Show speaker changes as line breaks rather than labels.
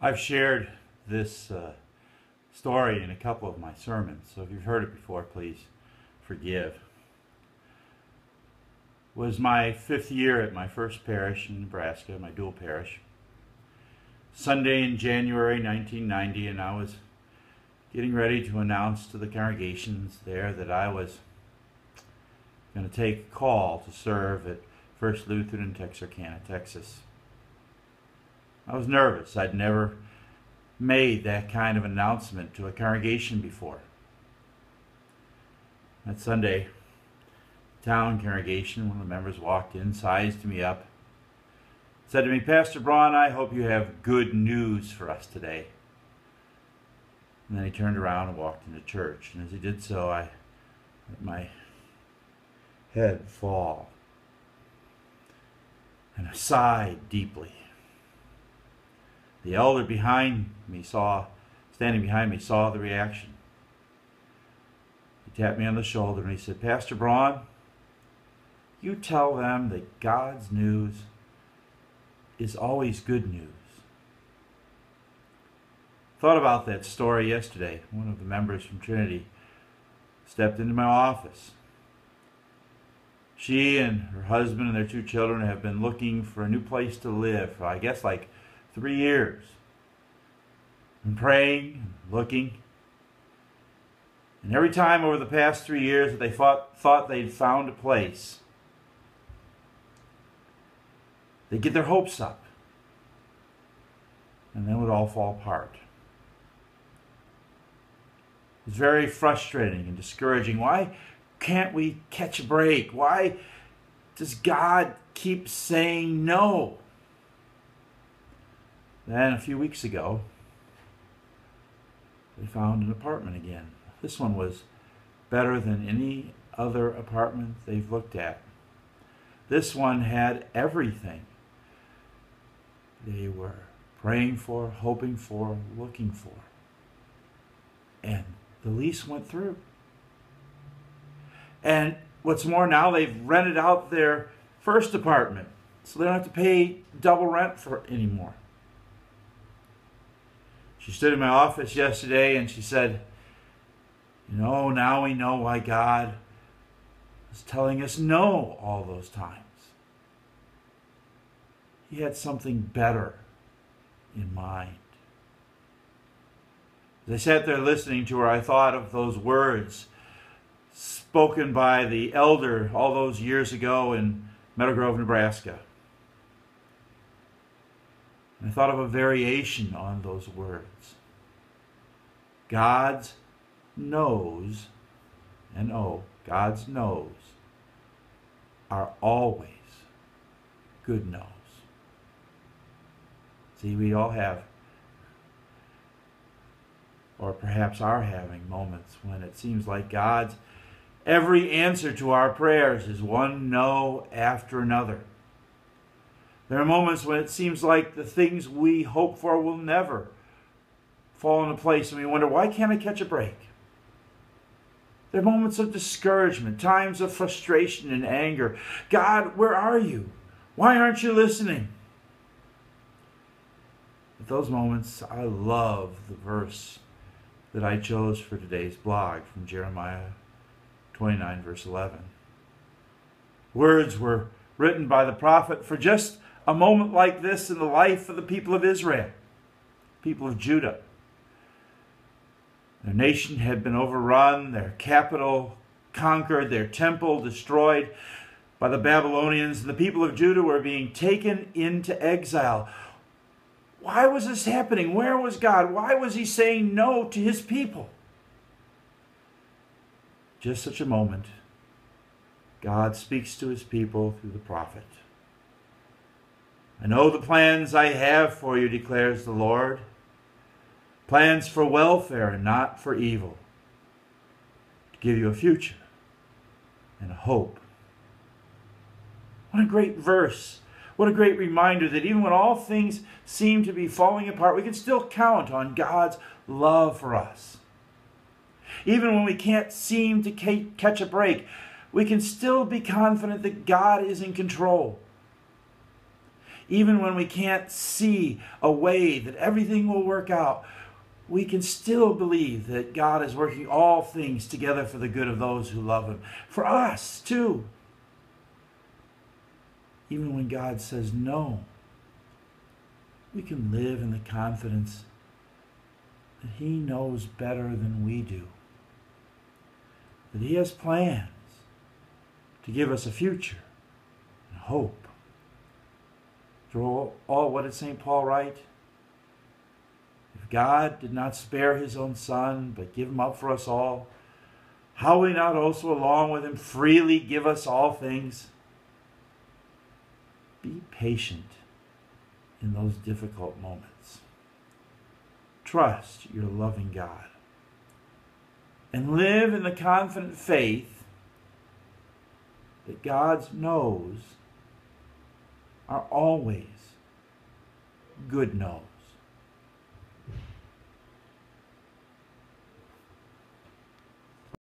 I've shared this story in a couple of my sermons, so if you've heard it before, please forgive. It was my 5th year at my first parish in Nebraska, my dual parish. Sunday in January 1990, and I was getting ready to announce to the congregations there that I was going to take a call to serve at First Lutheran in Texarkana, Texas. I was nervous. I'd never made that kind of announcement to a congregation before. That Sunday, town congregation, one of the members walked in, sized me up, said to me, "Pastor Braun, I hope you have good news for us today." And then he turned around and walked into church. And as he did so, I let my head fall. And I sighed deeply. The elder standing behind me, saw the reaction. He tapped me on the shoulder and he said, "Pastor Braun, you tell them that God's news is always good news." Thought about that story yesterday. One of the members from Trinity stepped into my office. She and her husband and their 2 children have been looking for a new place to live for, I guess, like 3 years. And praying and looking. And every time over the past 3 years that they thought they'd found a place, they'd get their hopes up. And then it would all fall apart. It's very frustrating and discouraging. Why can't we catch a break? Why does God keep saying no? Then a few weeks ago, they found an apartment again. This one was better than any other apartment they've looked at. This one had everything they were praying for, hoping for, looking for. And the lease went through. And what's more, now they've rented out their first apartment, so they don't have to pay double rent for it anymore. She stood in my office yesterday and she said, now we know why God was telling us no all those times. He had something better in mind. As I sat there listening to her, I thought of those words spoken by the elder all those years ago in Meadow Grove, Nebraska. And I thought of a variation on those words. God's no's, God's no's are always good no's. See, we all have, or perhaps are having, moments when it seems like God's every answer to our prayers is one no after another. There are moments when it seems like the things we hope for will never fall into place, and we wonder, why can't I catch a break? There are moments of discouragement, times of frustration and anger. God, where are you? Why aren't you listening? At those moments, I love the verse that I chose for today's blog from Jeremiah 29, verse 11. Words were written by the prophet for just a moment like this in the life of the people of Israel, people of Judah. Their nation had been overrun, their capital conquered, their temple destroyed by the Babylonians, and the people of Judah were being taken into exile. Why was this happening? Where was God? Why was he saying no to his people? Just such a moment, God speaks to his people through the prophet. "I know the plans I have for you, declares the Lord. Plans for welfare and not for evil. To give you a future and a hope." What a great verse. What a great reminder that even when all things seem to be falling apart, we can still count on God's love for us. Even when we can't seem to catch a break, we can still be confident that God is in control. even when we can't see a way that everything will work out, we can still believe that God is working all things together for the good of those who love him. For us, too. Even when God says no, we can live in the confidence that he knows better than we do. That he has plans to give us a future and hope. Through all, what did St. Paul write? If God did not spare his own Son, but give him up for us all, how will he not also along with him freely give us all things? Be patient in those difficult moments. Trust your loving God. And live in the confident faith that God's no's are always good no's.